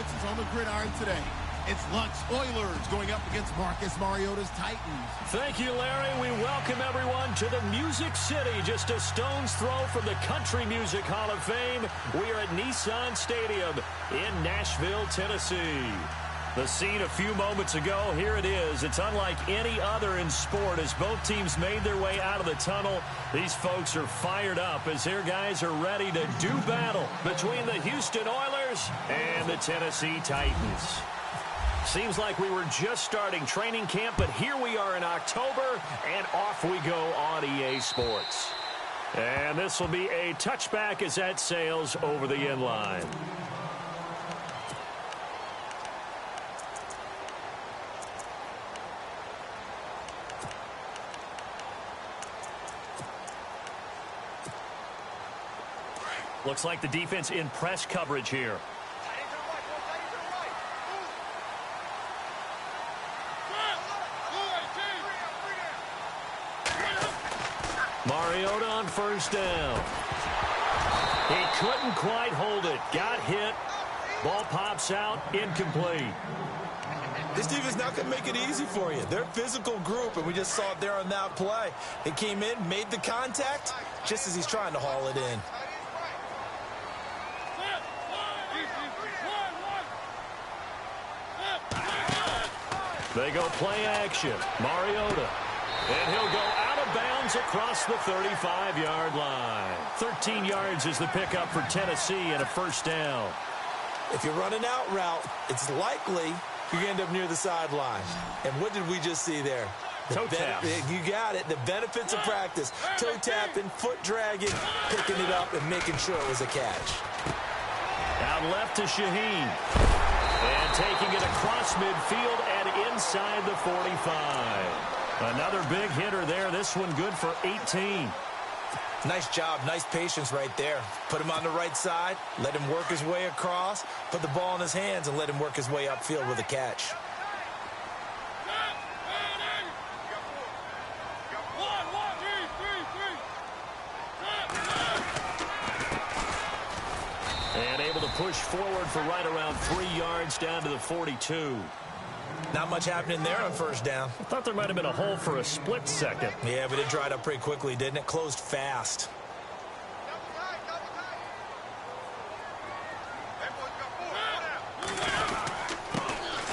defenses on the gridiron today. It's Lutz Oilers going up against Marcus Mariota's Titans. Thank you, Larry. We welcome everyone to the Music City, just a stone's throw from the Country Music Hall of Fame. We are at Nissan Stadium in Nashville, Tennessee. The scene a few moments ago, here it is. It's unlike any other in sport as both teams made their way out of the tunnel. These folks are fired up as their guys are ready to do battle between the Houston Oilers and the Tennessee Titans. Seems like we were just starting training camp, but here we are in October, and off we go on EA Sports. And this will be a touchback as that sails over the end line. Looks like the defense in press coverage here. Mariota on first down. He couldn't quite hold it. Got hit. Ball pops out. Incomplete. This defense not going to make it easy for you. They're a physical group, and we just saw it there on that play. He came in, made the contact, just as he's trying to haul it in. They go play action. Mariota. And he'll go out of bounds across the 35-yard line. 13 yards is the pickup for Tennessee and a first down. If you're running out route, it's likely you end up near the sideline. And what did we just see there? Toe tap. You got it. The benefits of practice. Toe tapping, foot dragging, picking it up, and making sure it was a catch. Out left to Shaheen. And taking it across midfield and inside the 45. Another big hitter there. This one good for 18. Nice job. Nice patience right there. Put him on the right side. Let him work his way across. Put the ball in his hands and let him work his way upfield with a catch. And able to push forward for right around 3 yards down to the 42. Not much happening there on first down. I thought there might have been a hole for a split second. Yeah, but it dried up pretty quickly, didn't it? Closed fast.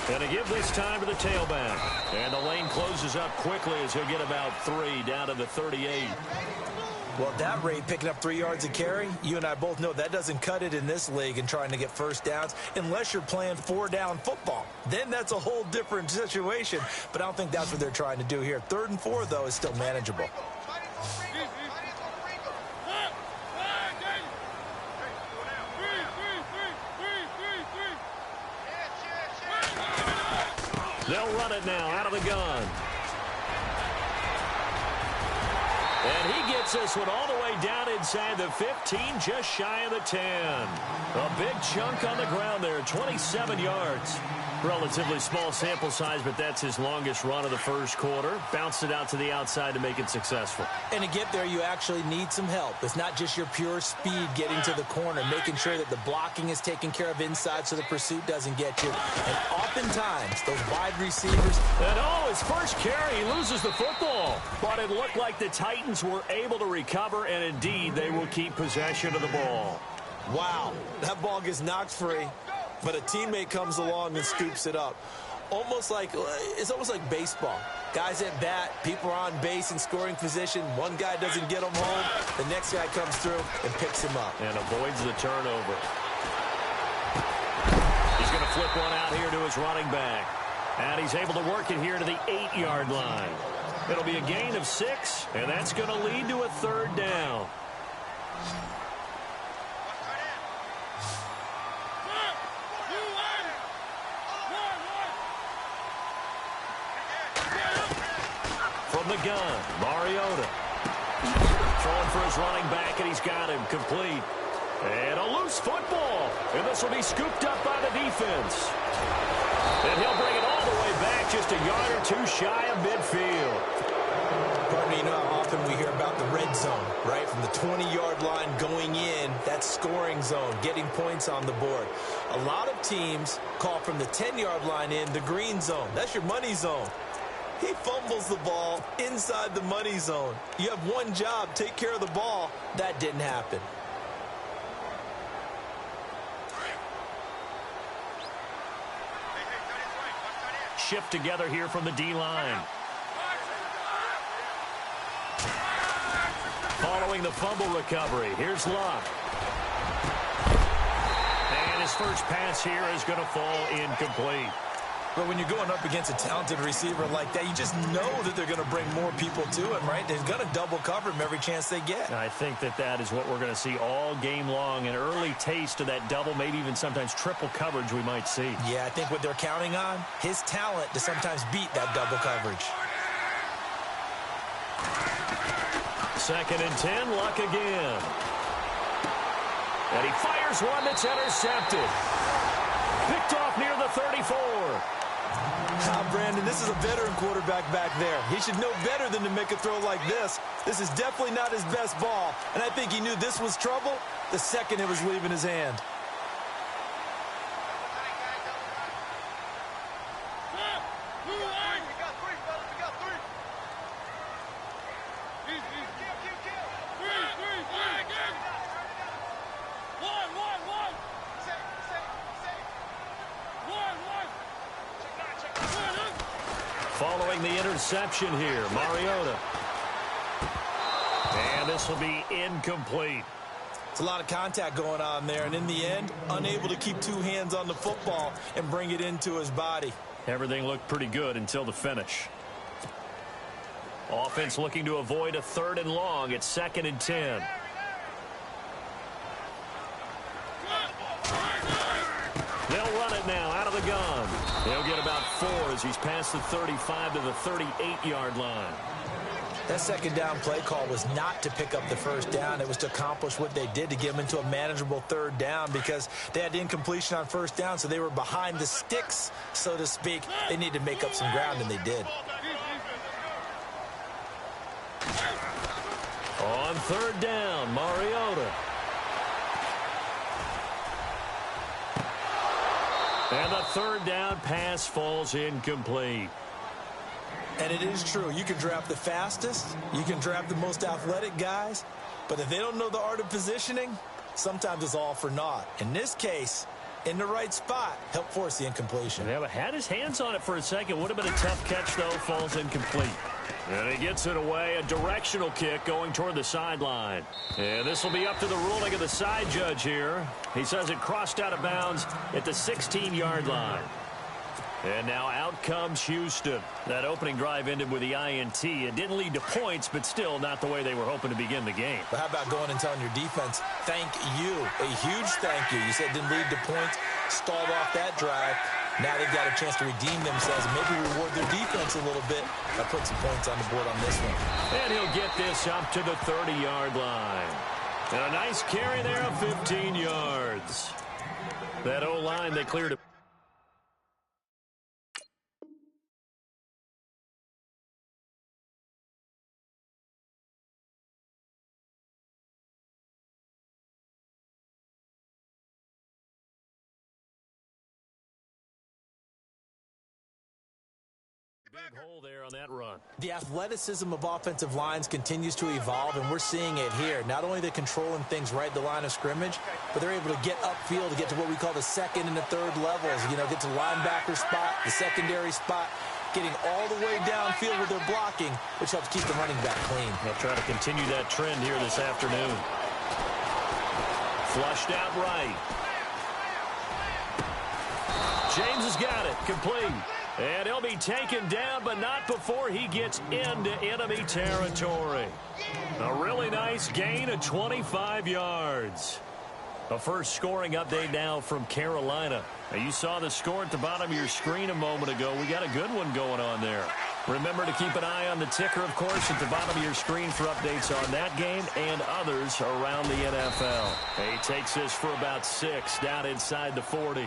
And to give this time to the tailback. And the lane closes up quickly as he'll get about 3 down to the 38. Well, at that rate, picking up 3 yards a carry, you and I both know that doesn't cut it in this league and trying to get first downs unless you're playing 4-down football. Then that's a whole different situation, but I don't think that's what they're trying to do here. 3rd and 4, though, is still manageable. They'll run it now out of the gun. And he gets this one all the way down inside the 15, just shy of the 10. A big chunk on the ground there, 27 yards. Relatively small sample size, but that's his longest run of the first quarter. Bounced it out to the outside to make it successful. And to get there, you actually need some help. It's not just your pure speed getting to the corner, making sure that the blocking is taken care of inside so the pursuit doesn't get you. And oftentimes, those wide receivers... And his first carry, he loses the football. But it looked like the Titans were able to recover, and indeed, they will keep possession of the ball. Wow, that ball gets knocked free. But a teammate comes along and scoops it up. It's almost like baseball. Guys at bat, people are on base in scoring position. One guy doesn't get him home. The next guy comes through and picks him up. And avoids the turnover. He's going to flip one out here to his running back. And he's able to work it here to the 8-yard line. It'll be a gain of 6, and that's going to lead to a 3rd down. From the gun, Mariota. Throwing for his running back, and he's got him complete. And a loose football. And this will be scooped up by the defense. And he'll bring it all the way back just a yard or 2 shy of midfield. Pardon me, you know how often we hear about the red zone, right? From the 20-yard line going in, that scoring zone, getting points on the board. A lot of teams call from the 10-yard line in the green zone. That's your money zone. He fumbles the ball inside the money zone. You have one job, take care of the ball. That didn't happen. Shift together here from the D-line. Following the fumble recovery, here's Luck. And his first pass here is going to fall incomplete. But when you're going up against a talented receiver like that, you just know that they're going to bring more people to him, right? They're going to double cover him every chance they get. I think that is what we're going to see all game long, an early taste of that double, maybe even sometimes triple coverage we might see. Yeah, I think what they're counting on, his talent to sometimes beat that double coverage. 2nd and 10, Luck again. And he fires one that's intercepted. Picked off near the 34. Brandon, this is a veteran quarterback back there. He should know better than to make a throw like this. This is definitely not his best ball, and I think he knew this was trouble the second it was leaving his hand. Following the interception here, Mariota. And this will be incomplete. It's a lot of contact going on there, and in the end, unable to keep two hands on the football and bring it into his body. Everything looked pretty good until the finish. Offense looking to avoid a 3rd and long. It's 2nd and 10. They'll run it now out of the gun. They'll get about 4 as he's past the 35 to the 38-yard line. That 2nd down play call was not to pick up the 1st down. It was to accomplish what they did, to get them into a manageable 3rd down, because they had incompletion on 1st down, so they were behind the sticks, so to speak. They needed to make up some ground, and they did. On 3rd down, Mariota. And the 3rd down pass falls incomplete. And it is true. You can draft the fastest. You can draft the most athletic guys. But if they don't know the art of positioning, sometimes it's all for naught. In this case, in the right spot, helped force the incompletion. Yeah, but had his hands on it for a second. Would have been a tough catch, though. Falls incomplete. And he gets it away. A directional kick going toward the sideline. And this will be up to the ruling of the side judge here. He says it crossed out of bounds at the 16-yard line. And now out comes Houston. That opening drive ended with the INT. It didn't lead to points, but still not the way they were hoping to begin the game. But how about going and telling your defense, thank you, a huge thank you. You said it didn't lead to points, stalled off that drive. Now they've got a chance to redeem themselves and maybe reward their defense a little bit by putting some points on the board on this one. And he'll get this up to the 30-yard line. And a nice carry there of 15 yards. That O-line, they cleared it. Big hole there on that run. The athleticism of offensive lines continues to evolve, and we're seeing it here. Not only they're controlling things right at the line of scrimmage, but they're able to get upfield to get to what we call the 2nd and the 3rd levels. You know, get to the linebacker spot, the secondary spot, getting all the way downfield with their blocking, which helps keep the running back clean. They'll try to continue that trend here this afternoon. Flushed out right. James has got it. Complete. And he'll be taken down, but not before he gets into enemy territory. A really nice gain of 25 yards. A first scoring update now from Carolina. Now, you saw the score at the bottom of your screen a moment ago. We got a good one going on there. Remember to keep an eye on the ticker, of course, at the bottom of your screen for updates on that game and others around the NFL. He takes this for about 6 down inside the 40.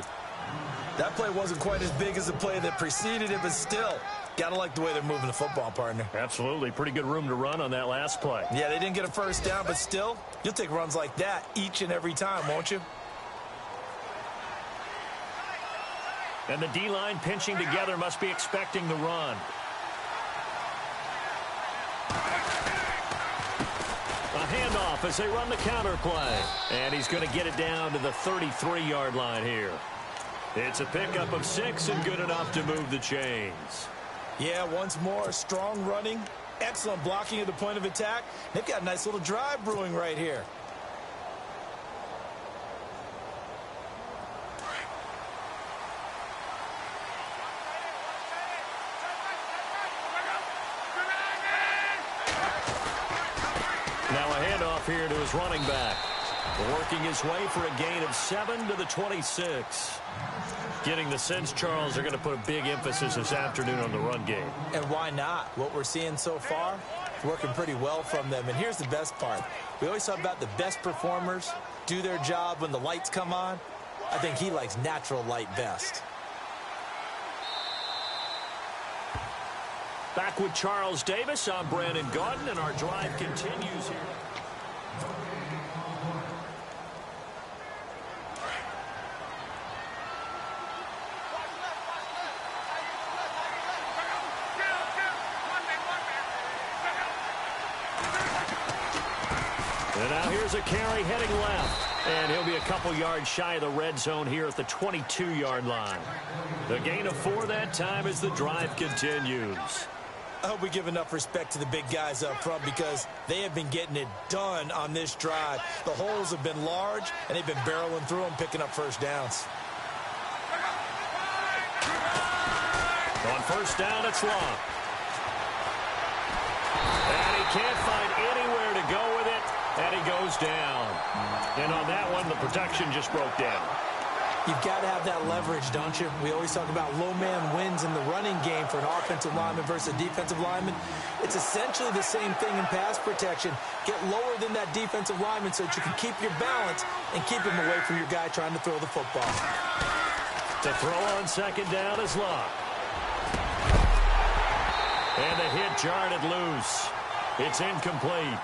That play wasn't quite as big as the play that preceded it, but still, gotta like the way they're moving the football, partner. Absolutely. Pretty good room to run on that last play. Yeah, they didn't get a first down, but still, you'll take runs like that each and every time, won't you? And the D-line pinching together must be expecting the run. A handoff as they run the counter play. And he's going to get it down to the 33-yard line here. It's a pickup of 6 and good enough to move the chains. Yeah, once more, strong running, excellent blocking at the point of attack. They've got a nice little drive brewing right here. Now a handoff here to his running back. Working his way for a gain of 7 to the 26. Getting the sense, Charles, are going to put a big emphasis this afternoon on the run game. And why not? What we're seeing so far, it's working pretty well from them. And here's the best part. We always talk about the best performers do their job when the lights come on. I think he likes natural light best. Back with Charles Davis. I'm Brandon Gaudin, and our drive continues here. And now here's a carry heading left. And he'll be a couple yards shy of the red zone here at the 22-yard line. The gain of 4 that time as the drive continues. I hope we give enough respect to the big guys up front because they have been getting it done on this drive. The holes have been large, and they've been barreling through them, picking up first downs. On first down, it's long. And he can't find anywhere to go with it, and he goes down. And on that one, the protection just broke down. You've got to have that leverage, don't you? We always talk about low man wins in the running game for an offensive lineman versus a defensive lineman. It's essentially the same thing in pass protection. Get lower than that defensive lineman so that you can keep your balance and keep him away from your guy trying to throw the football. To throw on second down is Locke. And the hit jarred it loose. It's incomplete.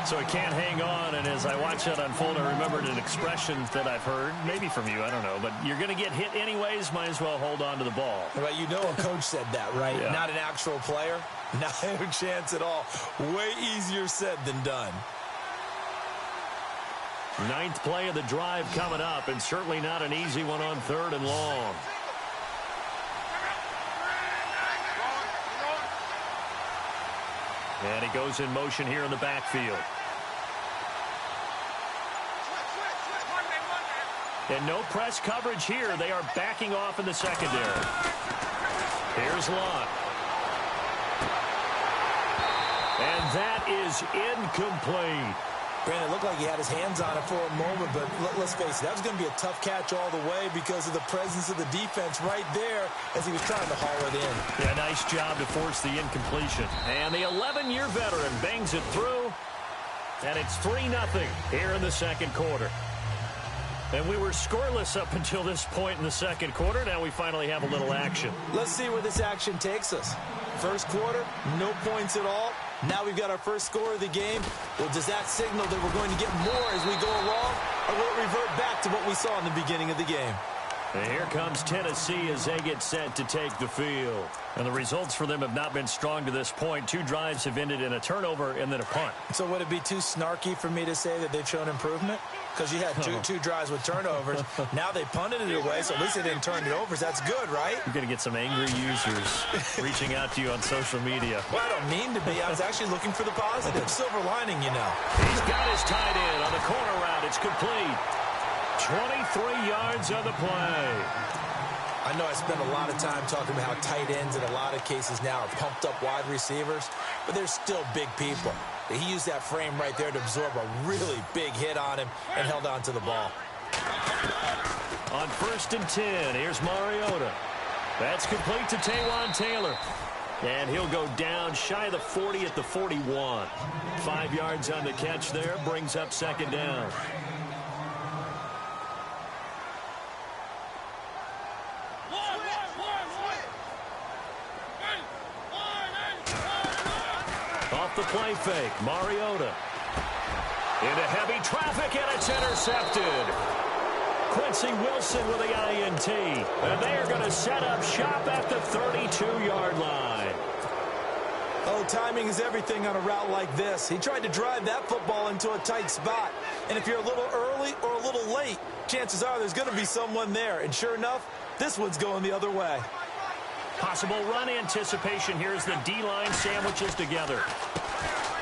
So he can't hang on, and as I watch that unfold, I remembered an expression that I've heard, maybe from you, I don't know, but you're going to get hit anyways, might as well hold on to the ball. Well, you know a coach said that, right? Yeah. Not an actual player. Not a chance at all. Way easier said than done. 9th play of the drive coming up, and certainly not an easy one on 3rd and long. And he goes in motion here in the backfield. And no press coverage here. They are backing off in the secondary. Here's Locke. And that is incomplete. Brandon, it looked like he had his hands on it for a moment, but let's face it, that was going to be a tough catch all the way because of the presence of the defense right there as he was trying to haul it in. Yeah, nice job to force the incompletion. And the 11-year veteran bangs it through, and it's 3-0 here in the second quarter. And we were scoreless up until this point in the second quarter. Now we finally have a little action. Let's see where this action takes us. First quarter, no points at all. Now we've got our first score of the game. Well, does that signal that we're going to get more as we go along, or will it revert back to what we saw in the beginning of the game? And here comes Tennessee as they get set to take the field. And the results for them have not been strong to this point. 2 drives have ended in a turnover and then a punt. So would it be too snarky for me to say that they've shown improvement? Because you had two drives with turnovers. Now they punted it away, so at least they didn't turn it over. So that's good, right? You're going to get some angry users reaching out to you on social media. Well, I don't mean to be. I was actually looking for the positive. Silver lining, you know. He's got his tight end on the corner route. It's complete. 23 yards on the play. I know I spend a lot of time talking about how tight ends in a lot of cases now are pumped up wide receivers, but they're still big people. He used that frame right there to absorb a really big hit on him and held on to the ball. On 1st and 10, here's Mariota. That's complete to Taywan Taylor. And he'll go down shy of the 40 at the 41. 5 yards on the catch there, brings up second down. Off the play fake, Mariota. Into heavy traffic, and it's intercepted. Quincy Wilson with the INT. And they are going to set up shop at the 32-yard line. Oh, timing is everything on a route like this. He tried to drive that football into a tight spot. And if you're a little early or a little late, chances are there's going to be someone there. And sure enough, this one's going the other way. Possible run anticipation here as the D-line sandwiches together.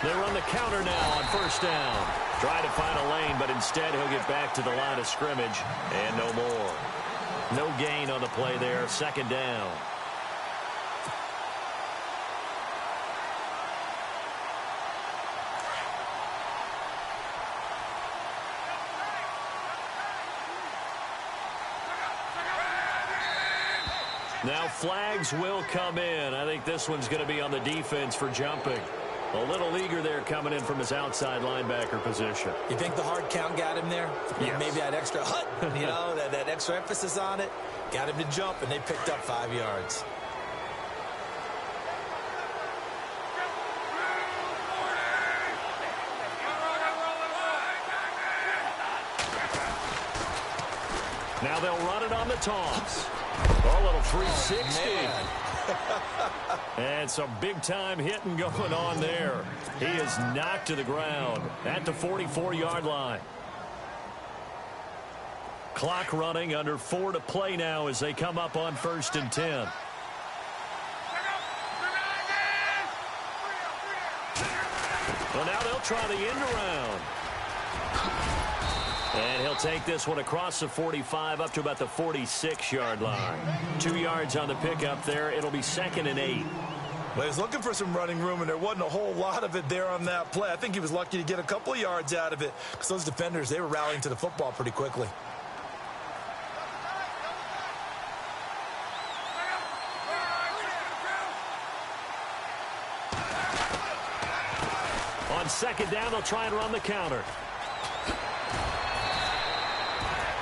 They run the counter now on first down. Try to find a lane, but instead he'll get back to the line of scrimmage and no more. No gain on the play there. Second down. Now flags will come in. I think this one's going to be on the defense for jumping. A little eager there coming in from his outside linebacker position. You think the hard count got him there? Yes. Maybe that extra hut, you know, that extra emphasis on it. Got him to jump, and they picked up 5 yards. Now they'll run it on the toss. A little 360. And some big-time hitting going on there. He is knocked to the ground at the 44-yard line. Clock running, under 4 to play now as they come up on 1st and 10. Well, now they'll try the end around. And he'll take this one across the 45 up to about the 46-yard line. 2 yards on the pickup there. It'll be 2nd and 8. Well, he was looking for some running room, and there wasn't a whole lot of it there on that play. I think he was lucky to get a couple of yards out of it because those defenders, they were rallying to the football pretty quickly. On 2nd down, they'll try and run the counter.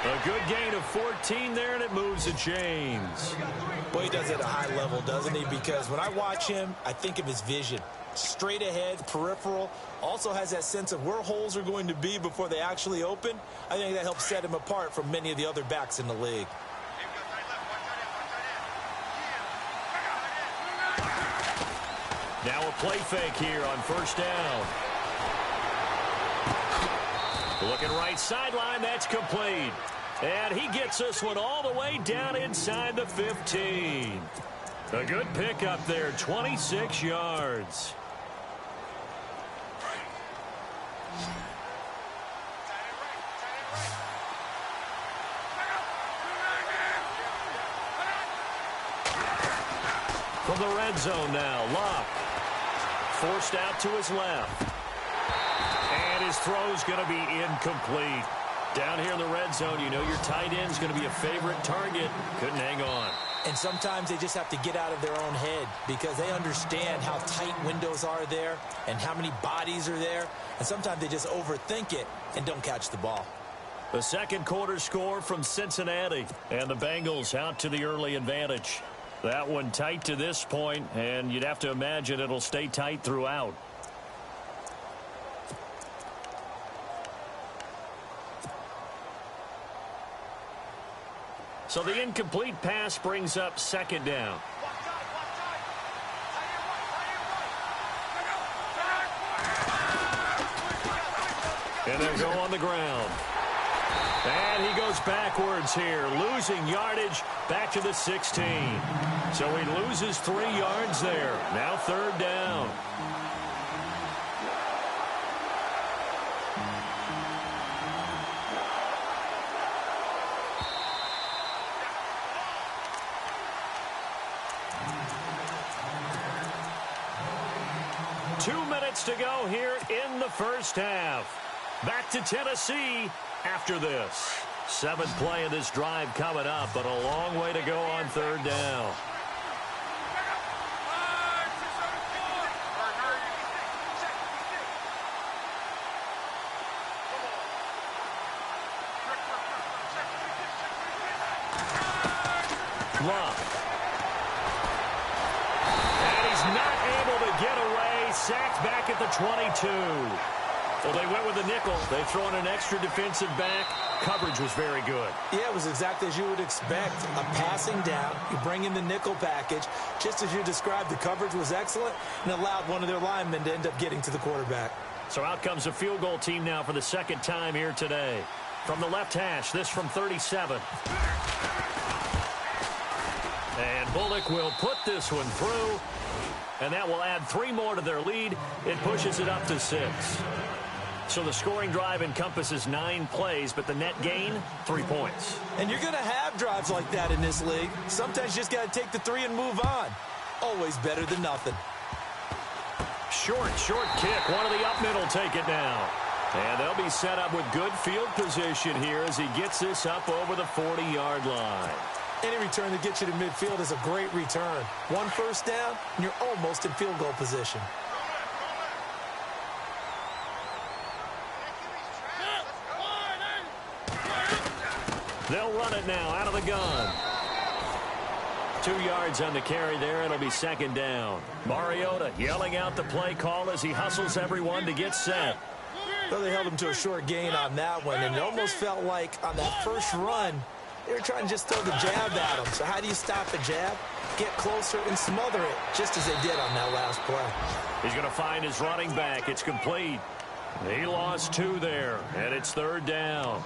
A good gain of 14 there, and it moves the chains. Well, he does it at a high level, doesn't he? Because when I watch him, I think of his vision. Straight ahead, peripheral. Also has that sense of where holes are going to be before they actually open. I think that helps set him apart from many of the other backs in the league. Now a play fake here on 1st down. Looking right sideline, that's complete. And he gets this one all the way down inside the 15. A good pickup there, 26 yards. From the red zone now, Luck. Forced out to his left. And his throw's going to be incomplete. Down here in the red zone, you know your tight end's going to be a favorite target. Couldn't hang on. And sometimes they just have to get out of their own head because they understand how tight windows are there and how many bodies are there. And sometimes they just overthink it and don't catch the ball. The second quarter score from Cincinnati. And the Bengals out to the early advantage. That one tight to this point, and you'd have to imagine it'll stay tight throughout. So the incomplete pass brings up 2nd down. And they'll go on the ground. And he goes backwards here, losing yardage back to the 16. So he loses 3 yards there. Now 3rd down. To go here in the first half. Back to Tennessee after this. 7th play of this drive coming up, but a long way to go on 3rd down. Luck. And he's not able to get away. he's sacked back at the 22. Well, they went with a nickel. They throw in an extra defensive back. Coverage was very good. Yeah, it was exactly as you would expect. A passing down. You bring in the nickel package. Just as you described, the coverage was excellent and allowed one of their linemen to end up getting to the quarterback. So out comes a field goal team now for the second time here today. From the left hash, this from 37. And Bullock will put this one through. And that will add 3 more to their lead. It pushes it up to 6. So the scoring drive encompasses 9 plays, but the net gain, 3 points. And you're going to have drives like that in this league. Sometimes you just got to take the 3 and move on. Always better than nothing. Short kick. One of the up middle take it down. And they'll be set up with good field position here as he gets this up over the 40-yard line. Any return that gets you to midfield is a great return. 1 first down, and you're almost in field goal position. They'll run it now out of the gun. 2 yards on the carry there. It'll be second down. Mariota yelling out the play call as he hustles everyone to get set. Well, they held him to a short gain on that one, and it almost felt like on that first run, they were trying to just throw the jab at him. So how do you stop a jab? Get closer and smother it, just as they did on that last play. He's going to find his running back. It's complete. He lost 2 there, and it's third down.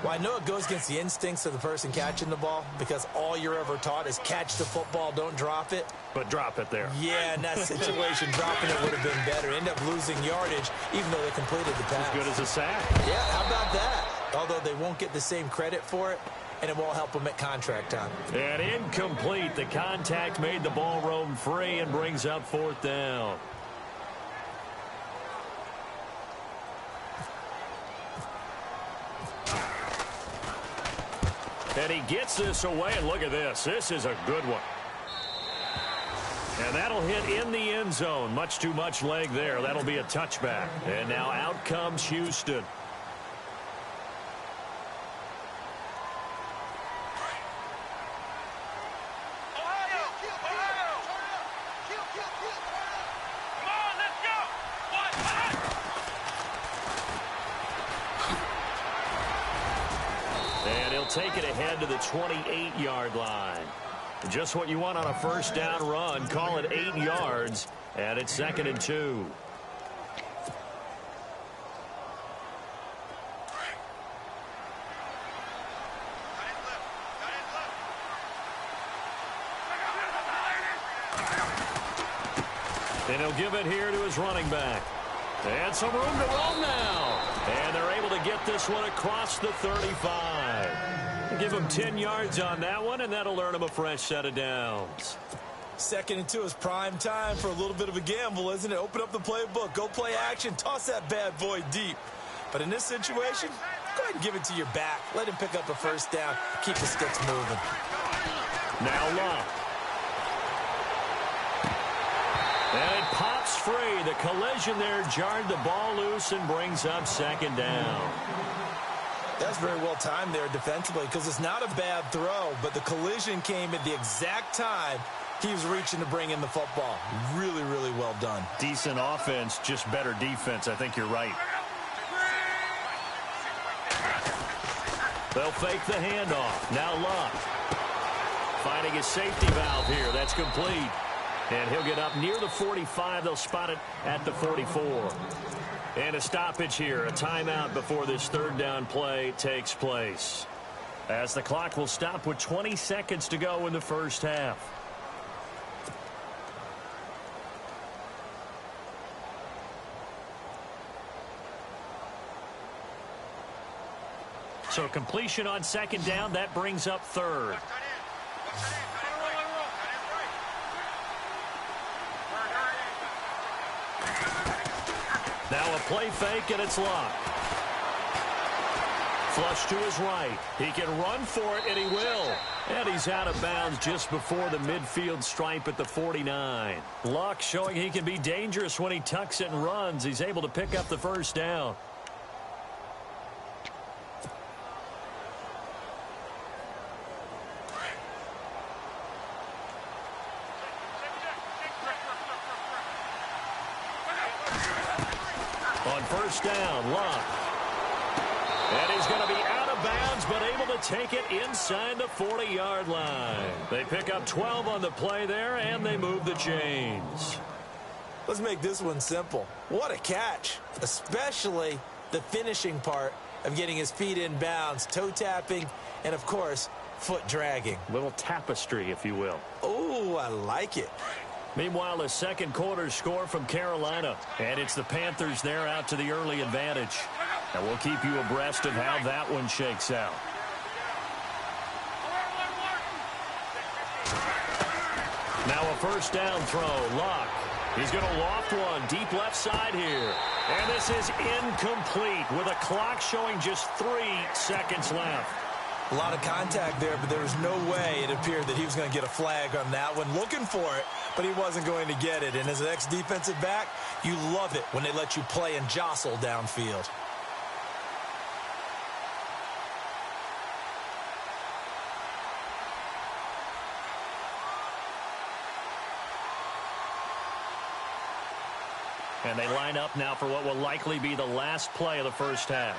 Well, I know it goes against the instincts of the person catching the ball because all you're ever taught is catch the football, don't drop it. But drop it there. Yeah, in that situation, dropping it would have been better. End up losing yardage, even though they completed the pass. As good as a sack. Yeah, how about that? Although they won't get the same credit for it, and it won't help them at contract time. And incomplete. The contact made the ball roam free and brings up fourth down. And he gets this away, and look at this. This is a good one. And that'll hit in the end zone. Much too much leg there. That'll be a touchback. And now out comes Houston. Take it ahead to the 28-yard line. Just what you want on a first down run. Call it 8 yards, and it's 2nd and 2. And he'll give it here to his running back. And some room to roam now. And they're able to get this one across the 35. Give him 10 yards on that one, and that'll earn him a fresh set of downs. 2nd and 2 is prime time for a little bit of a gamble, isn't it? Open up the playbook, go play action, toss that bad boy deep. But in this situation, go ahead and give it to your back. Let him pick up a first down. Keep the sticks moving. Now Love. And it pops free. The collision there jarred the ball loose and brings up 2nd down. That's very well timed there defensively because it's not a bad throw, but the collision came at the exact time he was reaching to bring in the football. Really, really well done. Decent offense, just better defense. I think you're right. They'll fake the handoff. Now Love. Finding his safety valve here. That's complete. And he'll get up near the 45. They'll spot it at the 44. And a stoppage here, a timeout before this third down play takes place. As the clock will stop with 20 seconds to go in the first half. So completion on 2nd down, that brings up 3rd. Now a play fake, and it's Love. Flush to his right. He can run for it, and he will. And he's out of bounds just before the midfield stripe at the 49. Luck showing he can be dangerous when he tucks it and runs. He's able to pick up the first down. first down. Luck. And he's going to be out of bounds, but able to take it inside the 40-yard line. They pick up 12 on the play there, and they move the chains. Let's make this one simple. What a catch, especially the finishing part of getting his feet in bounds, toe tapping, and, of course, foot dragging. Little tapestry, if you will. Oh, I like it. Meanwhile, a second quarter score from Carolina, and it's the Panthers there out to the early advantage. And we'll keep you abreast of how that one shakes out. Now a first down throw. Luck. He's going to loft one deep left side here. And this is incomplete with a clock showing just 3 seconds left. A lot of contact there, but there was no way it appeared that he was going to get a flag on that one. Looking for it, but he wasn't going to get it. And as an ex-defensive back, you love it when they let you play and jostle downfield. And they line up now for what will likely be the last play of the first half.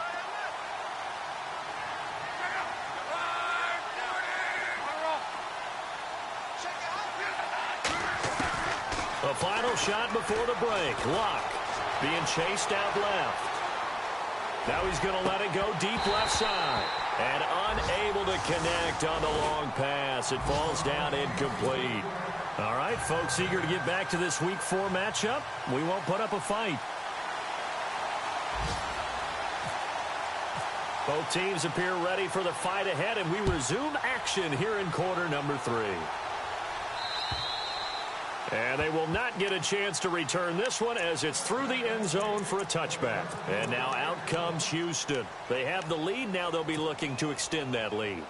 The final shot before the break. Luck being chased out left. Now he's going to let it go deep left side. And unable to connect on the long pass. It falls down incomplete. All right, folks, eager to get back to this Week 4 matchup. We won't put up a fight. Both teams appear ready for the fight ahead, and we resume action here in quarter number 3. And they will not get a chance to return this one as it's through the end zone for a touchback. And now out comes Houston. They have the lead. Now they'll be looking to extend that lead.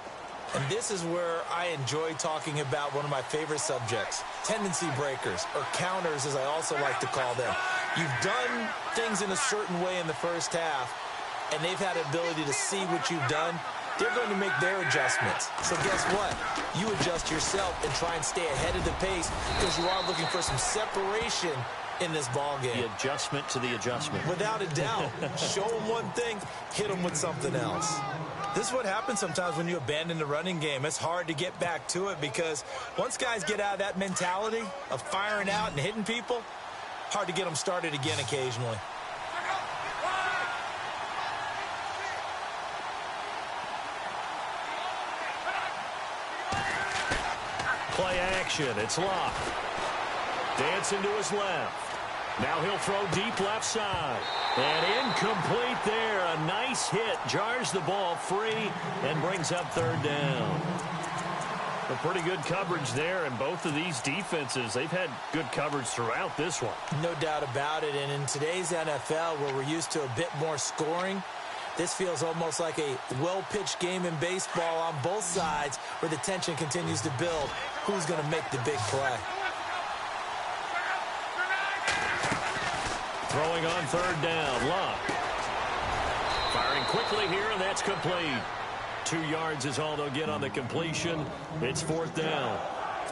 And this is where I enjoy talking about one of my favorite subjects, tendency breakers, or counters as I also like to call them. You've done things in a certain way in the first half, and they've had the ability to see what you've done. They're going to make their adjustments. So guess what? You adjust yourself and try and stay ahead of the pace because you are looking for some separation in this ball game. The adjustment to the adjustment. Without a doubt. Show them one thing, hit them with something else. This is what happens sometimes when you abandon the running game. It's hard to get back to it because once guys get out of that mentality of firing out and hitting people, hard to get them started again occasionally. Play action. It's Luck. Dancing to his left. Now he'll throw deep left side. And incomplete there. A nice hit. Jars the ball free and brings up third down. A pretty good coverage there, and both of these defenses, they've had good coverage throughout this one. No doubt about it. And in today's NFL, where we're used to a bit more scoring, this feels almost like a well-pitched game in baseball on both sides where the tension continues to build. Who's going to make the big play? Throwing on third down, Luck. Firing quickly here, and that's complete. 2 yards is all they'll get on the completion. It's fourth down.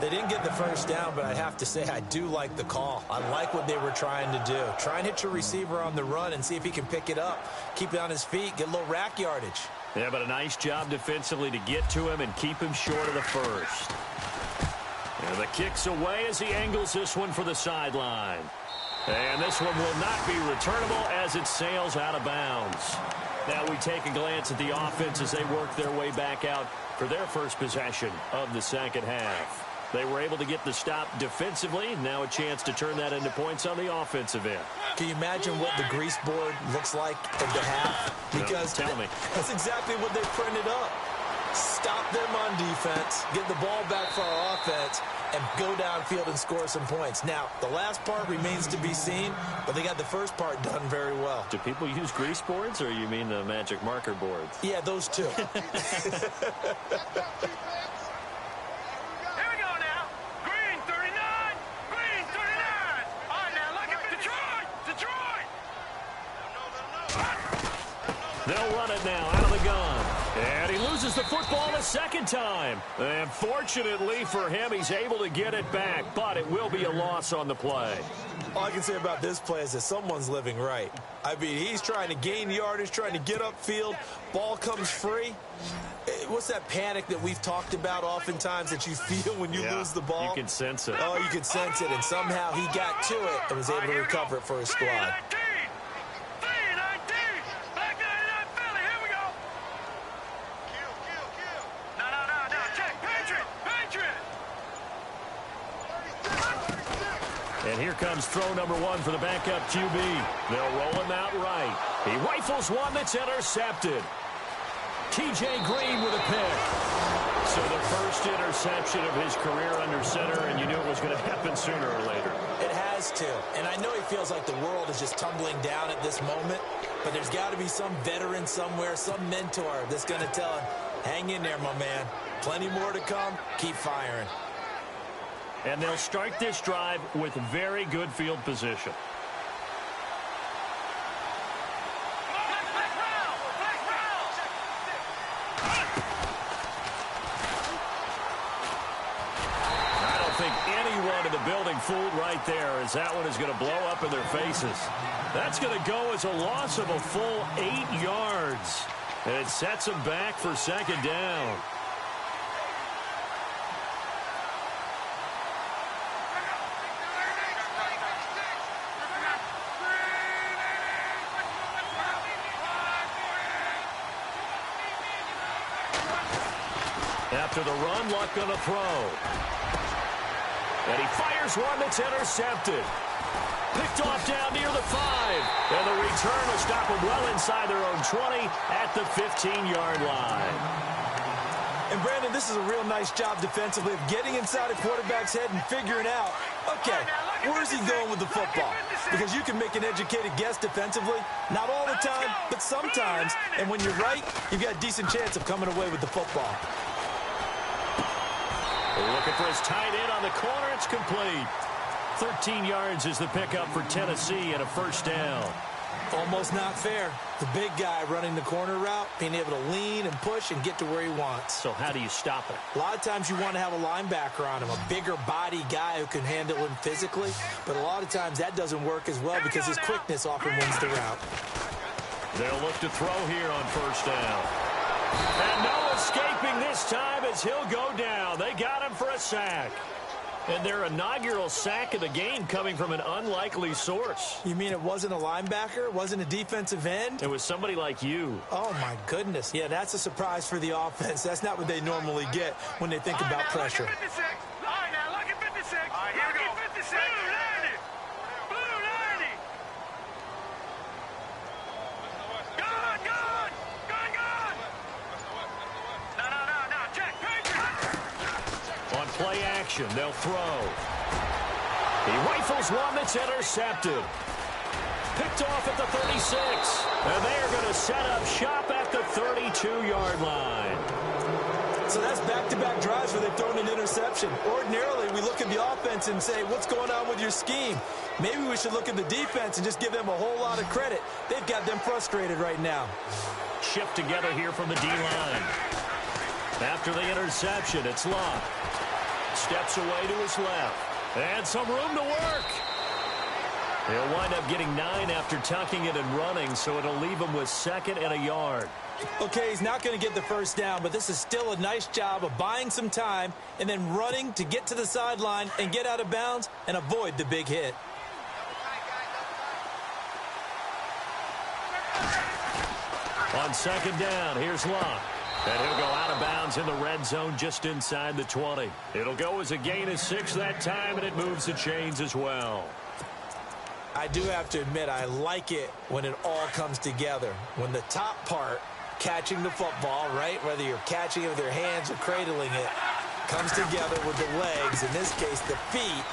They didn't get the first down, but I have to say I do like the call. I like what they were trying to do. Try and hit your receiver on the run and see if he can pick it up. Keep it on his feet, get a little rack yardage. Yeah, but a nice job defensively to get to him and keep him short of the first. And the kick's away as he angles this one for the sideline. And this one will not be returnable as it sails out of bounds. Now we take a glance at the offense as they work their way back out for their first possession of the second half. They were able to get the stop defensively. Now a chance to turn that into points on the offensive end. Can you imagine what the grease board looks like at the half? Because no, tell me. That's exactly what they printed up. Stop them on defense, get the ball back for our offense, and go downfield and score some points. Now, the last part remains to be seen, but they got the first part done very well. Do people use grease boards, or you mean the magic marker boards? Yeah, those two. They'll run it now out of the gun. And he loses the football a second time. And fortunately for him, he's able to get it back, but it will be a loss on the play. All I can say about this play is that someone's living right. I mean, he's trying to gain yardage, trying to get upfield. Ball comes free. What's that panic that we've talked about oftentimes that you feel when you lose the ball? You can sense it. Oh, you can sense it, and somehow he got to it and was able to recover it for his squad. And here comes throw number one for the backup QB. They'll roll him out right. He rifles one that's intercepted. T.J. Green with a pick. So the first interception of his career under center, and you knew it was going to happen sooner or later. It has to. And I know he feels like the world is just tumbling down at this moment, but there's got to be some veteran somewhere, some mentor that's going to tell him, hang in there, my man. Plenty more to come. Keep firing. And they'll start this drive with very good field position. I don't think anyone in the building fooled right there, as that one is going to blow up in their faces. That's going to go as a loss of a full 8 yards. And it sets them back for second down. After the run, Luck gonna throw. And he fires one that's intercepted. Picked off down near the 5. And the return will stop them well inside their own 20 at the 15-yard line. And, Brandon, this is a real nice job defensively of getting inside a quarterback's head and figuring out, okay, where's he going with the football? Because you can make an educated guess defensively. Not all the time, but sometimes. And when you're right, you've got a decent chance of coming away with the football. Looking for his tight end on the corner. It's complete. 13 yards is the pickup for Tennessee and a first down. Almost not fair. The big guy running the corner route, being able to lean and push and get to where he wants. So how do you stop it? A lot of times you want to have a linebacker on him, a bigger body guy who can handle him physically. But a lot of times that doesn't work as well because his quickness often wins the route. They'll look to throw here on first down. And no escaping this time as he'll go down. They got him for a sack. And their inaugural sack of the game coming from an unlikely source. You mean it wasn't a linebacker? It wasn't a defensive end? It was somebody like you. Oh, my goodness. Yeah, that's a surprise for the offense. That's not what they normally get when they think about pressure. All right, now, look at 56. All right, here we go. 56. Blue 90. Good, good. Good, good. No. Check. Patriot. On play action, they'll throw. He rifles one that's intercepted. Picked off at the 36. And they are going to set up shop at the 32-yard line. So that's back-to-back drives where they've thrown an interception. Ordinarily, we look at the offense and say, what's going on with your scheme? Maybe we should look at the defense and just give them a whole lot of credit. They've got them frustrated right now. Shift together here from the D-line. After the interception, it's Luck. Steps away to his left. And some room to work. He'll wind up getting 9 after tucking it and running, so it'll leave him with 2nd and a yard. Okay, he's not going to get the first down, but this is still a nice job of buying some time and then running to get to the sideline and get out of bounds and avoid the big hit. On 2nd down, here's Luck. And he'll go out of bounds in the red zone just inside the 20. It'll go as a gain of 6 that time, and it moves the chains as well. I do have to admit, I like it when it all comes together. When the top part, catching the football, right, whether you're catching it with your hands or cradling it, comes together with the legs, in this case the feet,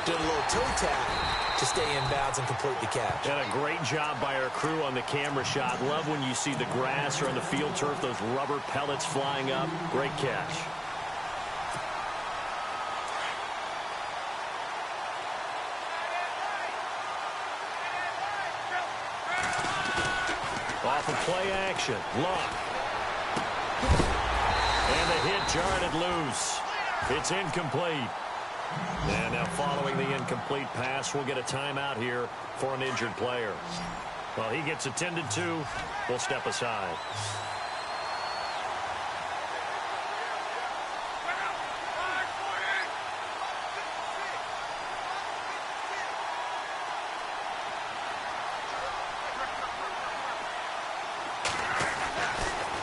doing a little toe tap to stay in bounds and complete the catch. And a great job by our crew on the camera shot. Love when you see the grass or on the field turf, those rubber pellets flying up. Great catch. Off of play action, Luck. hit jarred it loose. It's incomplete. And now following the incomplete pass, we'll get a timeout here for an injured player. Well, he gets attended to. We'll step aside.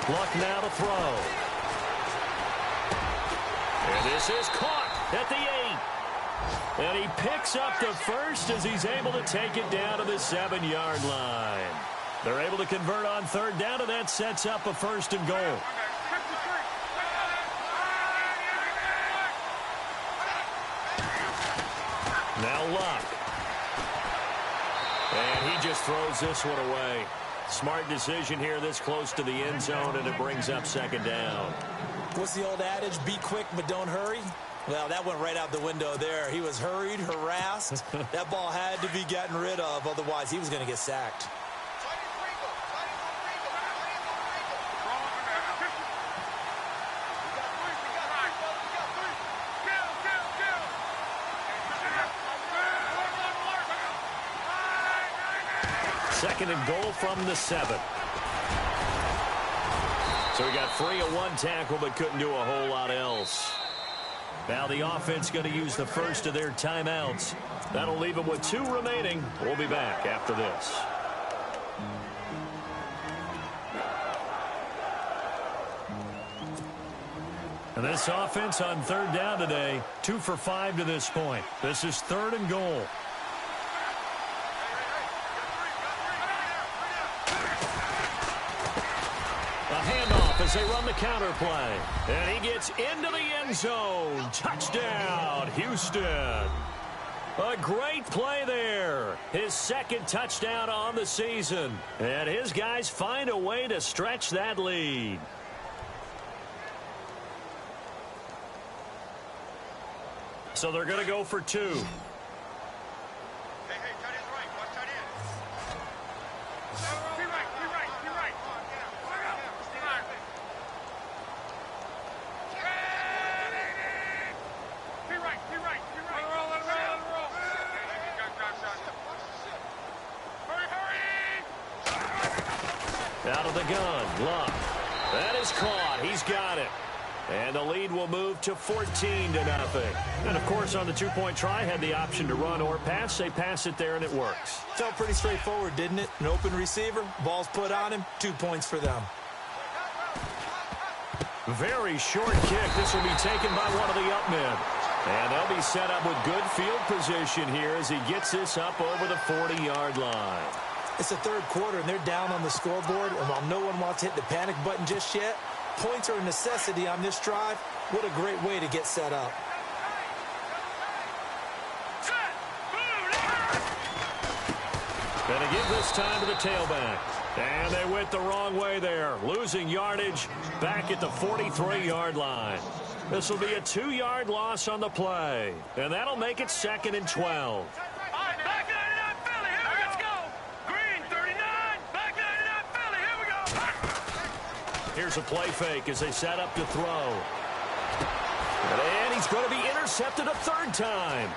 Luck now to throw. And this is caught at the 8. And he picks up the first as he's able to take it down to the 7-yard line. They're able to convert on third down, and that sets up a 1st and goal. Now Luck. And he just throws this one away. Smart decision here this close to the end zone, and it brings up 2nd down. What's the old adage? Be quick, but don't hurry. Well, that went right out the window there. He was hurried, harassed. That ball had to be gotten rid of, otherwise he was going to get sacked. Second and goal from the 7. So he got free of one tackle but couldn't do a whole lot else. Now the offense going to use the first of their timeouts. That'll leave them with 2 remaining. We'll be back after this. And this offense on third down today, 2 for 5 to this point. This is 3rd and goal. As they run the counter play. And he gets into the end zone. Touchdown, Houston. A great play there. His 2nd touchdown on the season. And his guys find a way to stretch that lead. So they're going to go for 2. Out of the gun, Luck. That is caught. He's got it. And the lead will move to 14-0. And, of course, on the 2-point try, had the option to run or pass. They pass it there, and it works. Felt pretty straightforward, didn't it? An open receiver, ball's put on him, 2 points for them. Very short kick. This will be taken by one of the up men. And they'll be set up with good field position here as he gets this up over the 40-yard line. It's the 3rd quarter, and they're down on the scoreboard. And while no one wants to hit the panic button just yet, points are a necessity on this drive. What a great way to get set up. Gonna give this time to the tailback. And they went the wrong way there, losing yardage back at the 43-yard line. This will be a 2-yard loss on the play, and that'll make it 2nd and 12. Here's a play fake as they set up to throw. And he's going to be intercepted a 3rd time.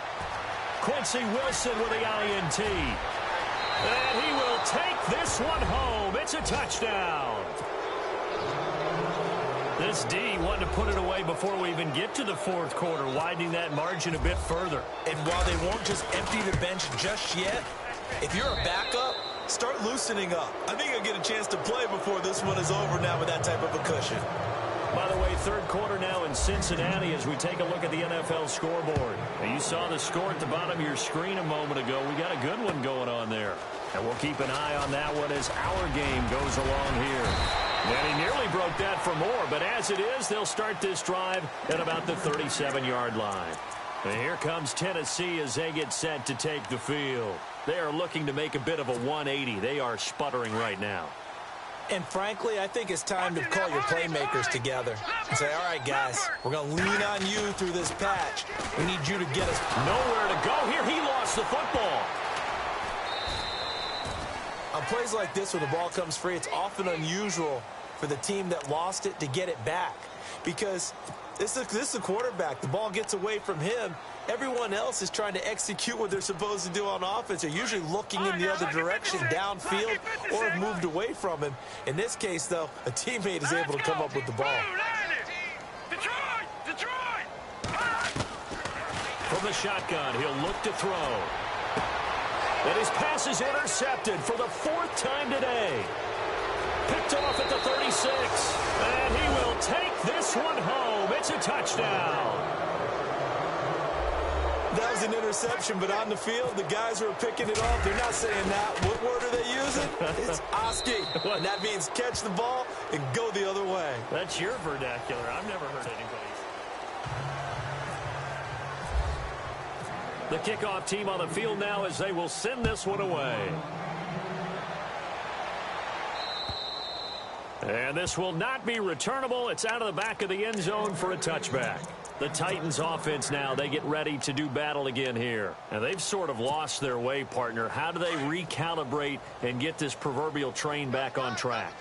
Quincy Wilson with the INT. And he will take this one home. It's a touchdown. This D wanted to put it away before we even get to the 4th quarter, widening that margin a bit further. And while they won't just empty the bench just yet, if you're a backup, start loosening up. I think you'll get a chance to play before this one is over now with that type of a cushion. By the way, 3rd quarter now in Cincinnati as we take a look at the NFL scoreboard. Now, you saw the score at the bottom of your screen a moment ago. We got a good one going on there. And we'll keep an eye on that one as our game goes along here. And he nearly broke that for more, but as it is, they'll start this drive at about the 37-yard line. And here comes Tennessee as they get set to take the field. They are looking to make a bit of a 180. They are sputtering right now. And frankly, I think it's time to call your playmakers together and say, all right, guys, we're going to lean on you through this patch. We need you to get us nowhere to go here. He lost the football. On plays like this where the ball comes free, it's often unusual for the team that lost it to get it back. because this is the quarterback. The ball gets away from him. Everyone else is trying to execute what they're supposed to do on offense. They're usually looking in the other direction, downfield, or have moved away from him. In this case, though, a teammate is able to come up with the ball. From the shotgun, he'll look to throw. And his pass is intercepted for the 4th time today. Picked off at the 36. And he will take this one home. It's a touchdown. That was an interception, but on the field, the guys who are picking it off, they're not saying that. What word are they using? It's Oski. And that means catch the ball and go the other way. That's your vernacular. I've never heard anybody's. The kickoff team on the field now as they will send this one away. And this will not be returnable. It's out of the back of the end zone for a touchback. The Titans offense now, they get ready to do battle again here. And they've sort of lost their way, partner. How do they recalibrate and get this proverbial train back on track?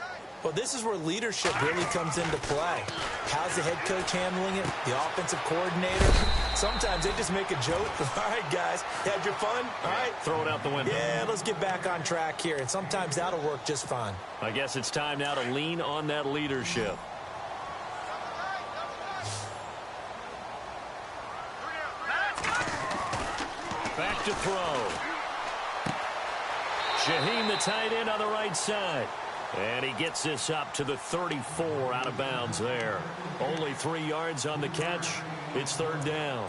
Well, this is where leadership really comes into play. How's the head coach handling it? The offensive coordinator? Sometimes they just make a joke. All right, guys, had your fun? All right. Throw it out the window. Yeah, let's get back on track here. And sometimes that'll work just fine. I guess it's time now to lean on that leadership. Back to throw. Shaheem, the tight end, on the right side. And he gets this up to the 34, out of bounds there. Only 3 yards on the catch. It's 3rd down.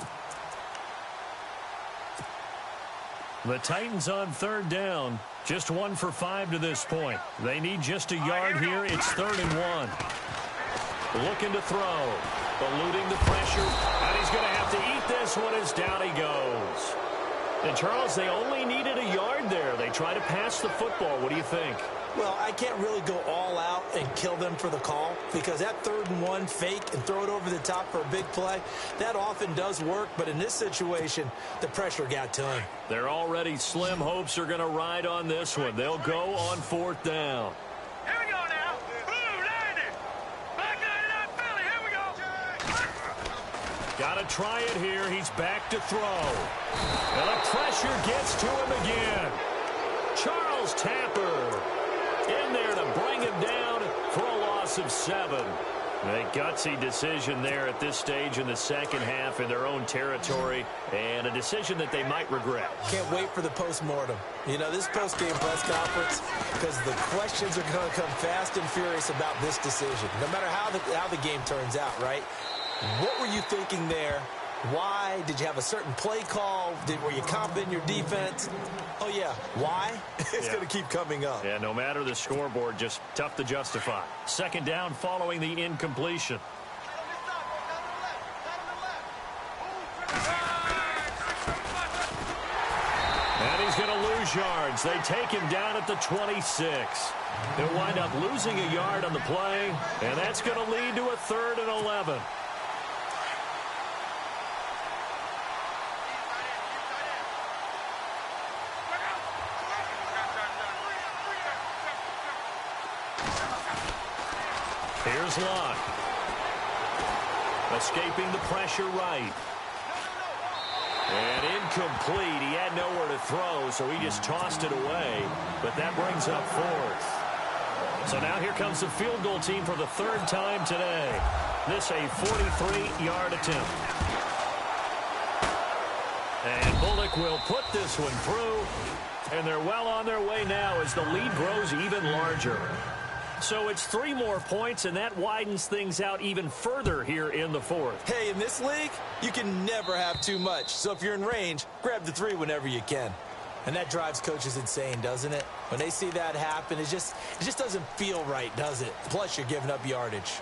The Titans on 3rd down. Just 1 for 5 to this point. They need just a yard here. It's 3rd and 1. Looking to throw. Eluding the pressure. And he's going to have to eat this one as down he goes. And, Charles, they only needed a yard there. They try to pass the football. What do you think? Well, I can't really go all out and kill them for the call because that 3rd and 1 fake and throw it over the top for a big play, that often does work. But in this situation, the pressure got to him. They're already slim hopes are going to ride on this one. They'll go on 4th down. Here we go now. Blue, landed. Back 99 Philly. Here we go. Got to try it here. He's back to throw. And the pressure gets to him again. Charles Tapper in there to bring him down for a loss of 7. A gutsy decision there at this stage in the second half in their own territory, and a decision that they might regret. Can't wait for the post-mortem. You know, this post-game press conference, because the questions are going to come fast and furious about this decision, no matter how the game turns out, right? What were you thinking there? Why? Did you have a certain play call? Were you confident in your defense? Oh, yeah. Why? It's going to keep coming up. Yeah, no matter the scoreboard, just tough to justify. 2nd down following the incompletion. And he's going to lose yards. They take him down at the 26. They'll wind up losing a yard on the play, and that's going to lead to a 3rd and 11. Here's Locke. Escaping the pressure right. And incomplete. He had nowhere to throw, so he just tossed it away. But that brings up 4th. So now here comes the field goal team for the 3rd time today. This a 43-yard attempt. And Bullock will put this one through. And they're well on their way now as the lead grows even larger. So it's 3 more points, and that widens things out even further here in the 4th. Hey, in this league, you can never have too much. So if you're in range, grab the 3 whenever you can. And that drives coaches insane, doesn't it? When they see that happen, it just doesn't feel right, does it? Plus, you're giving up yardage.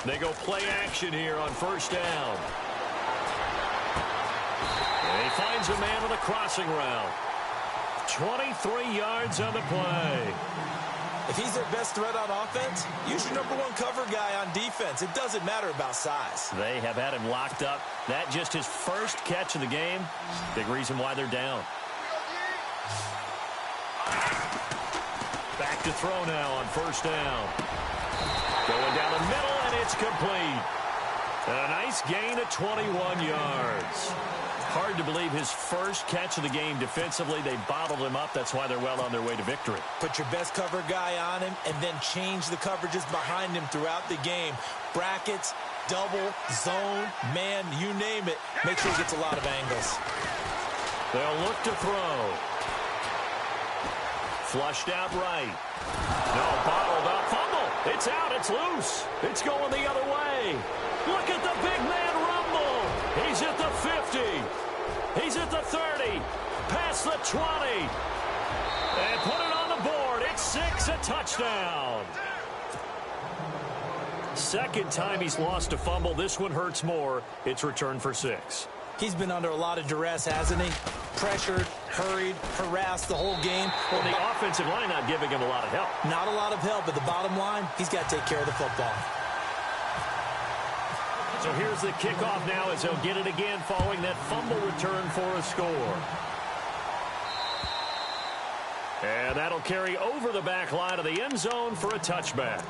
They go play action here on 1st down. And he finds a man on the crossing route. 23 yards on the play. If he's their best threat on offense, use your number one cover guy on defense. It doesn't matter about size. They have had him locked up. That just his first catch of the game. Big reason why they're down. Back to throw now on first down. Going down the middle, and it's complete. And a nice gain of 21 yards. Hard to believe his first catch of the game defensively. They bottled him up. That's why they're well on their way to victory. Put your best cover guy on him and then change the coverages behind him throughout the game. Brackets, double, zone, man, you name it. Make sure he gets a lot of angles. They'll look to throw. Flushed out right. No, bottled up. Fumble. It's out. It's loose. It's going the other way. Look at the big man rumble. He's at the 50. He's at the 30. Past the 20. And put it on the board. It's 6, a touchdown. Second time he's lost a fumble. This one hurts more. It's returned for 6. He's been under a lot of duress, hasn't he? Pressured, hurried, harassed the whole game. Well, the offensive line not giving him a lot of help. Not a lot of help, but the bottom line, he's got to take care of the football. So here's the kickoff now as he'll get it again following that fumble return for a score. And that'll carry over the back line of the end zone for a touchback.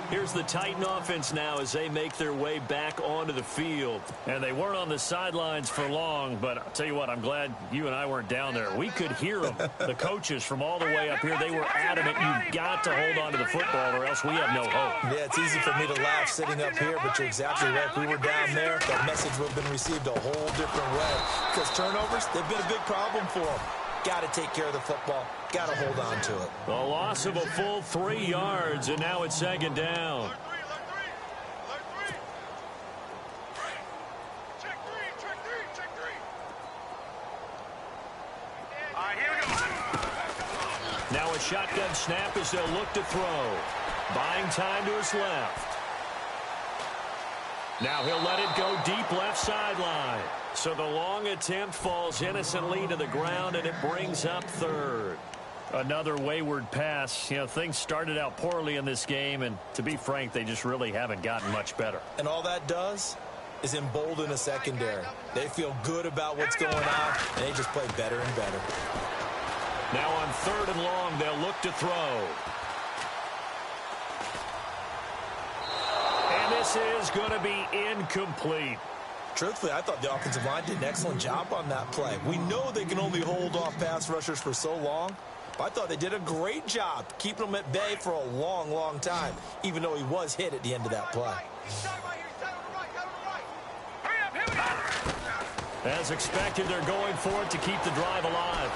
Here's the Titan offense now as they make their way back onto the field. And they weren't on the sidelines for long, but I'll tell you what, I'm glad you and I weren't down there. We could hear them, the coaches from all the way up here. They were adamant, you've got to hold on to the football or else we have no hope. Yeah, it's easy for me to laugh sitting up here, but you're exactly right. If we were down there, that message would have been received a whole different way. Because turnovers, they've been a big problem for them. Got to take care of the football. Got to hold on to it. The loss of a full 3 yards, and now it's second down. Check three. All right, here we go. Now a shotgun snap as they'll look to throw. Buying time to his left. Now he'll let it go deep left sideline. So the long attempt falls innocently to the ground, and it brings up third. Another wayward pass. You know, things started out poorly in this game, and to be frank, they just really haven't gotten much better. And all that does is embolden a secondary. They feel good about what's going on, and they just play better and better. Now on 3rd and long, they'll look to throw. And this is going to be incomplete. Truthfully, I thought the offensive line did an excellent job on that play. We know they can only hold off pass rushers for so long, but I thought they did a great job keeping them at bay for a long, long time, even though he was hit at the end of that play. As expected, they're going for it to keep the drive alive.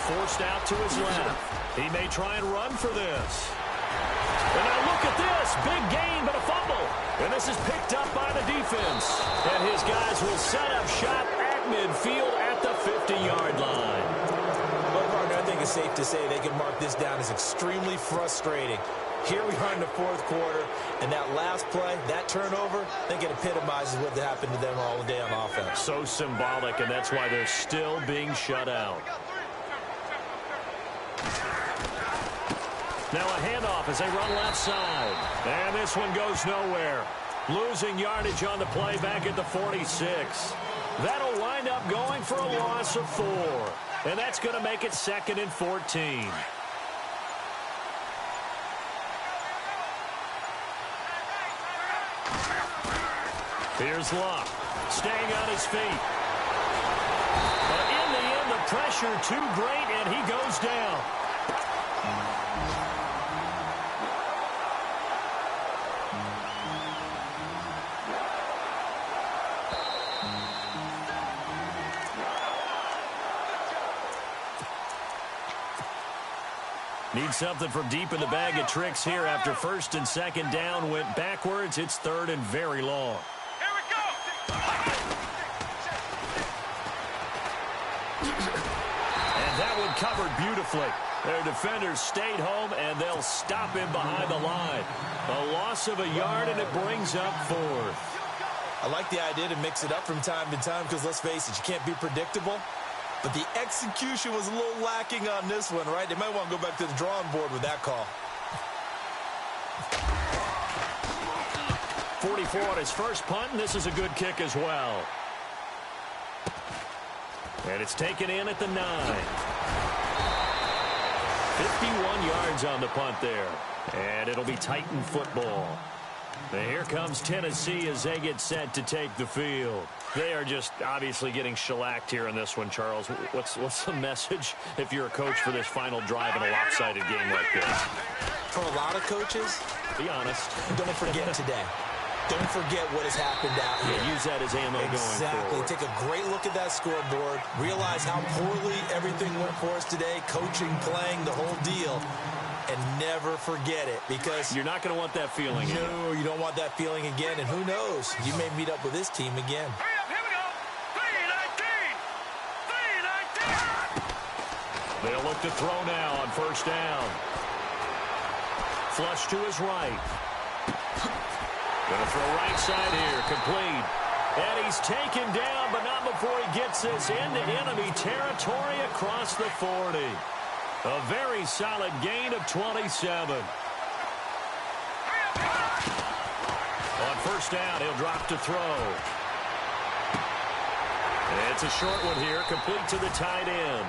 Forced out to his left. He may try and run for this. And now look at this. Big gain, but a fumble. And this is picked up by the defense. And his guys will set up shop at midfield at the 50-yard line. Well, partner, I think it's safe to say they can mark this down as extremely frustrating. Here we are in the 4th quarter, and that last play, that turnover, I think it epitomizes what happened to them all day on offense. So symbolic, and that's why they're still being shut out. Now a handoff as they run left side. And this one goes nowhere. Losing yardage on the play back at the 46. That'll wind up going for a loss of 4. And that's going to make it 2nd and 14. Here's Luck. Staying on his feet. But in the end, the pressure too great, and he goes down. Need something from deep in the bag of tricks here after 1st and 2nd down went backwards. It's 3rd and very long. Here we go. And that one covered beautifully. Their defenders stayed home, and they'll stop him behind the line. A loss of a yard, and it brings up 4th. I like the idea to mix it up from time to time because, let's face it, you can't be predictable. But the execution was a little lacking on this one, right? They might want to go back to the drawing board with that call. 44 on his first punt, and this is a good kick as well. And it's taken in at the 9. 51 yards on the punt there. And it'll be Titan football. And here comes Tennessee as they get set to take the field. They are just obviously getting shellacked here in this one, Charles. What's the message if you're a coach for this final drive in a lopsided game like this? For a lot of coaches, be honest. Don't forget today. Don't forget what has happened out here. Yeah, use that as ammo going forward. Exactly. Take a great look at that scoreboard. Realize how poorly everything went for us today. Coaching, playing, the whole deal. And never forget it, because you're not going to want that feeling. No, you don't want that feeling again. And who knows? You may meet up with this team again. Hurry up, here we go. 3-19. 3-19. They'll look to throw now on first down. Flush to his right. Going to throw right side here, complete. And he's taken down, but not before he gets this into enemy territory across the 40. A very solid gain of 27. On first down, he'll drop to throw. It's a short one here, complete to the tight end.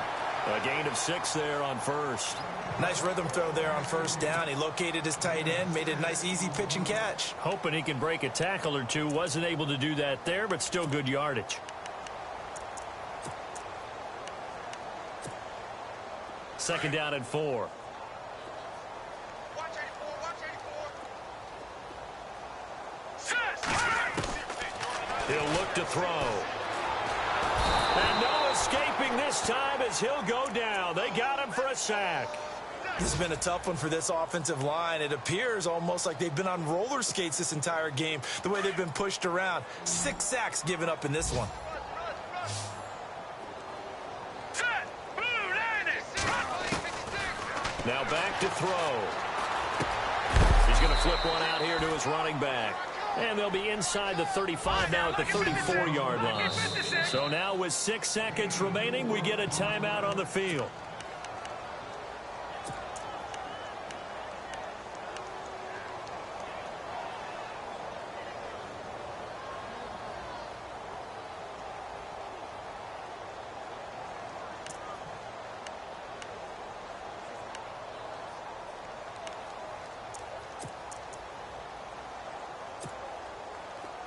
A gain of 6 there on first. Nice rhythm throw there on first down. He located his tight end, made a nice easy pitch and catch. Hoping he can break a tackle or two. Wasn't able to do that there, but still good yardage. Second down and 4. Watch 84, watch 84. He'll look to throw. And no escaping this time as he'll go down. They got him for a sack. This has been a tough one for this offensive line. It appears almost like they've been on roller skates this entire game, the way they've been pushed around. 6 sacks given up in this one. Now back to throw. He's going to flip one out here to his running back. And they'll be inside the 35 now at the 34-yard line. So now with 6 seconds remaining, we get a timeout on the field.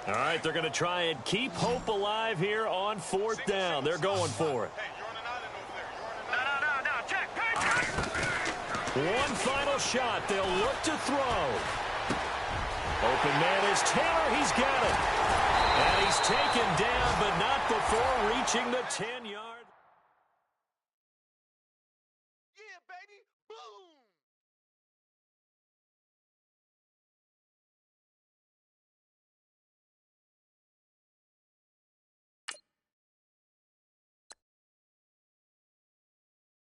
All right, they're going to try and keep hope alive here on fourth down. They're going for it. One final shot. They'll look to throw. Open man is Taylor. He's got it. And he's taken down, but not before reaching the 10-yard. Yeah, baby. Boom.